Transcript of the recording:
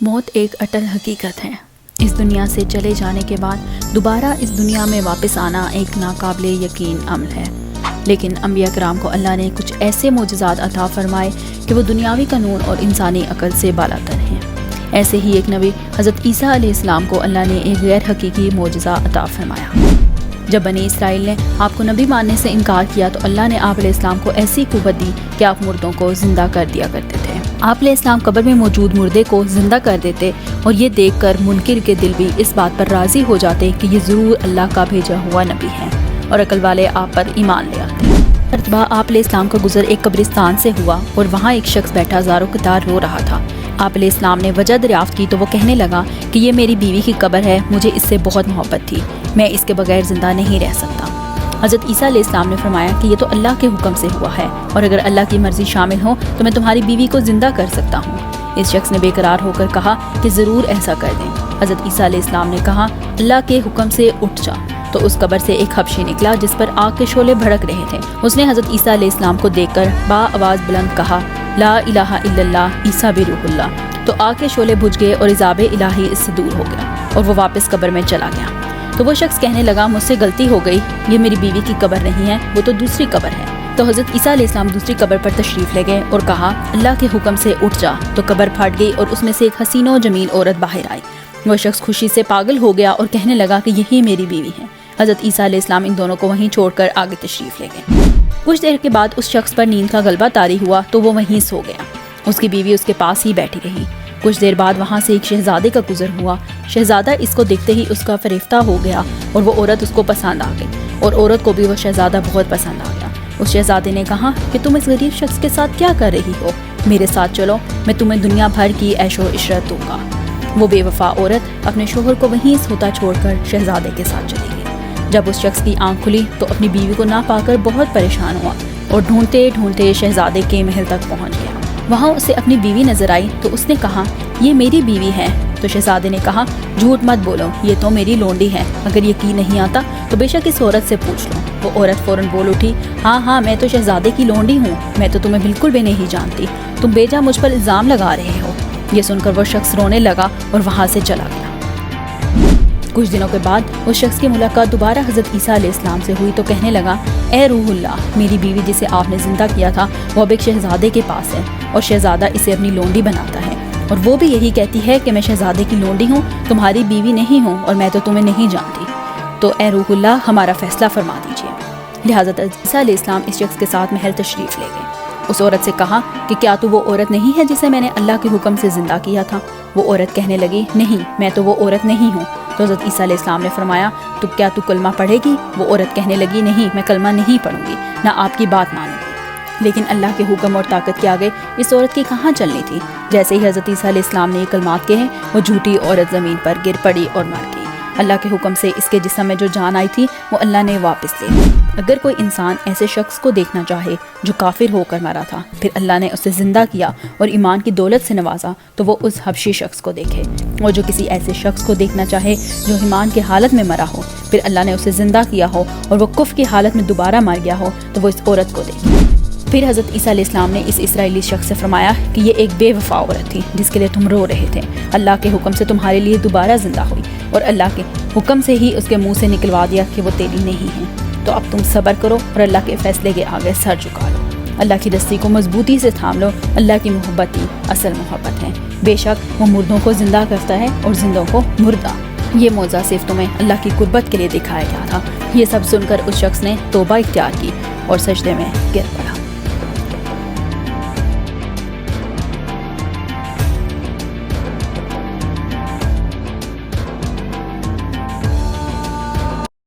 موت ایک اٹل حقیقت ہے۔ اس دنیا سے چلے جانے کے بعد دوبارہ اس دنیا میں واپس آنا ایک ناقابل یقین عمل ہے، لیکن انبیاء کرام کو اللہ نے کچھ ایسے معجزات عطا فرمائے کہ وہ دنیاوی قانون اور انسانی عقل سے بالاتر ہیں۔ ایسے ہی ایک نبی حضرت عیسیٰ علیہ السلام کو اللہ نے ایک غیر حقیقی معجزہ عطا فرمایا۔ جب بنی اسرائیل نے آپ کو نبی ماننے سے انکار کیا تو اللہ نے آپ علیہ السلام کو ایسی قوت دی کہ آپ مردوں کو زندہ کر دیا کرتے تھے۔ آپ علیہ السلام قبر میں موجود مردے کو زندہ کر دیتے اور یہ دیکھ کر منکر کے دل بھی اس بات پر راضی ہو جاتے کہ یہ ضرور اللہ کا بھیجا ہوا نبی ہے، اور عقل والے آپ پر ایمان لے آتے۔ مرتبہ آپ علیہ السلام کا گزر ایک قبرستان سے ہوا اور وہاں ایک شخص بیٹھا زار و قطار رو رہا تھا۔ آپ علیہ السلام نے وجہ دریافت کی تو وہ کہنے لگا کہ یہ میری بیوی کی قبر ہے، مجھے اس سے بہت محبت تھی، میں اس کے بغیر زندہ نہیں رہ سکتا۔ حضرت عیسیٰ علیہ السلام نے فرمایا کہ یہ تو اللہ کے حکم سے ہوا ہے، اور اگر اللہ کی مرضی شامل ہو تو میں تمہاری بیوی کو زندہ کر سکتا ہوں۔ اس شخص نے بے قرار ہو کر کہا کہ ضرور ایسا کر دیں۔ حضرت عیسیٰ علیہ السلام نے کہا اللہ کے حکم سے اٹھ جا، تو اس قبر سے ایک حبشی نکلا جس پر آگ کے شعلے بھڑک رہے تھے۔ اس نے حضرت عیسیٰ علیہ السلام کو دیکھ کر با آواز بلند کہا لا الہ الا اللہ عیسیٰ بروح اللہ، تو آگ کے شعلے بجھ گئے اور عذاب الہی اس سے دور ہو گیا اور وہ واپس قبر میں چلا گیا۔ تو وہ شخص کہنے لگا مجھ سے غلطی ہو گئی، یہ میری بیوی کی قبر نہیں ہے، وہ تو دوسری قبر ہے۔ تو حضرت عیسیٰ علیہ السلام دوسری قبر پر تشریف لے گئے اور کہا اللہ کے حکم سے اٹھ جا، تو قبر پھٹ گئی اور اس میں سے ایک حسین و جمیل عورت باہر آئی۔ وہ شخص خوشی سے پاگل ہو گیا اور کہنے لگا کہ یہی میری بیوی ہے۔ حضرت عیسیٰ علیہ السلام ان دونوں کو وہیں چھوڑ کر آگے تشریف لے گئے۔ کچھ دیر کے بعد اس شخص پر نیند کا غلبہ طاری ہوا تو وہ وہیں سو گیا۔ اس کی بیوی اس کے پاس ہی بیٹھی رہی۔ کچھ دیر بعد وہاں سے ایک شہزادے کا گزر ہوا۔ شہزادہ اس کو دیکھتے ہی اس کا فریفتہ ہو گیا اور وہ عورت اس کو پسند آ گئی، اور عورت کو بھی وہ شہزادہ بہت پسند آ گیا۔ اس شہزادے نے کہا کہ تم اس غریب شخص کے ساتھ کیا کر رہی ہو، میرے ساتھ چلو، میں تمہیں دنیا بھر کی عیش و عشرت دوں گا۔ وہ بے وفا عورت اپنے شوہر کو وہیں سوتا چھوڑ کر شہزادے کے ساتھ چلی گئی۔ جب اس شخص کی آنکھ کھلی تو اپنی بیوی کو نہ پا کر بہت پریشان ہوا اور ڈھونڈتے ڈھونڈتے شہزادے کے محل تک پہنچ گیا۔ وہاں اسے اپنی بیوی نظر آئی تو اس نے کہا یہ میری بیوی ہے۔ تو شہزادے نے کہا جھوٹ مت بولو، یہ تو میری لونڈی ہے، اگر یقین نہیں آتا تو بے شک اس عورت سے پوچھ لو۔ وہ عورت فوراً بول اٹھی ہاں میں تو شہزادے کی لونڈی ہوں، میں تو تمہیں بالکل بھی نہیں جانتی، تم بیجا مجھ پر الزام لگا رہے ہو۔ یہ سن کر وہ شخص رونے لگا اور وہاں سے چلا گیا۔ کچھ دنوں کے بعد اس شخص کی ملاقات دوبارہ حضرت عیسیٰ علیہ السلام سے ہوئی تو کہنے لگا اے روح اللہ، میری بیوی جسے آپ نے زندہ کیا تھا وہ اب ایک شہزادے کے پاس ہے، اور شہزادہ اسے اپنی لونڈی بناتا ہے، اور وہ بھی یہی کہتی ہے کہ میں شہزادے کی لونڈی ہوں، تمہاری بیوی نہیں ہوں، اور میں تو تمہیں نہیں جانتی، تو اے روح اللہ ہمارا فیصلہ فرما دیجیے۔ لہٰذا عیسیٰ علیہ السلام اس شخص کے ساتھ محل تشریف لے گئے۔ اس عورت سے کہا کہ کیا تو وہ عورت نہیں ہے جسے میں نے اللہ کے حکم سے زندہ کیا تھا؟ وہ عورت کہنے لگی نہیں، میں تو وہ عورت نہیں ہوں۔ تو حضرت عیسیٰ علیہ السلام نے فرمایا تو کیا تو کلمہ پڑھے گی؟ وہ عورت کہنے لگی نہیں، میں کلمہ نہیں پڑھوں گی، نہ آپ کی بات مانوں گی۔ لیکن اللہ کے حکم اور طاقت کے آگے اس عورت کی کہاں چلنی تھی۔ جیسے ہی حضرت عیسیٰ علیہ السلام نے یہ کلمات کہے وہ جھوٹی عورت زمین پر گر پڑی اور مر گئی۔ اللہ کے حکم سے اس کے جسم میں جو جان آئی تھی وہ اللہ نے واپس لے لی۔ اگر کوئی انسان ایسے شخص کو دیکھنا چاہے جو کافر ہو کر مرا تھا، پھر اللہ نے اسے زندہ کیا اور ایمان کی دولت سے نوازا، تو وہ اس حبشی شخص کو دیکھے، اور جو کسی ایسے شخص کو دیکھنا چاہے جو ایمان کی حالت میں مرا ہو، پھر اللہ نے اسے زندہ کیا ہو اور وہ کفر کی حالت میں دوبارہ مر گیا ہو، تو وہ اس عورت کو دیکھے۔ پھر حضرت عیسیٰ علیہ السلام نے اس اسرائیلی شخص سے فرمایا کہ یہ ایک بے وفا عورت تھی جس کے لیے تم رو رہے تھے، اللہ کے حکم سے تمہارے لیے دوبارہ زندہ ہوئی، اور اللہ کے حکم سے ہی اس کے منہ سے نکلوا دیا کہ وہ تیری نہیں ہے۔ تو اب تم صبر کرو اور اللہ کے فیصلے کے آگے سر جھکا لو، اللہ کی رسی کو مضبوطی سے تھام لو، اللہ کی محبت ہی اصل محبت ہے، بے شک وہ مردوں کو زندہ کرتا ہے اور زندوں کو مردہ۔ یہ معجزہ صرف تمہیں اللہ کی قربت کے لیے دکھایا گیا تھا۔ یہ سب سن کر اس شخص نے توبہ اختیار کی اور سجدے میں گر پڑا۔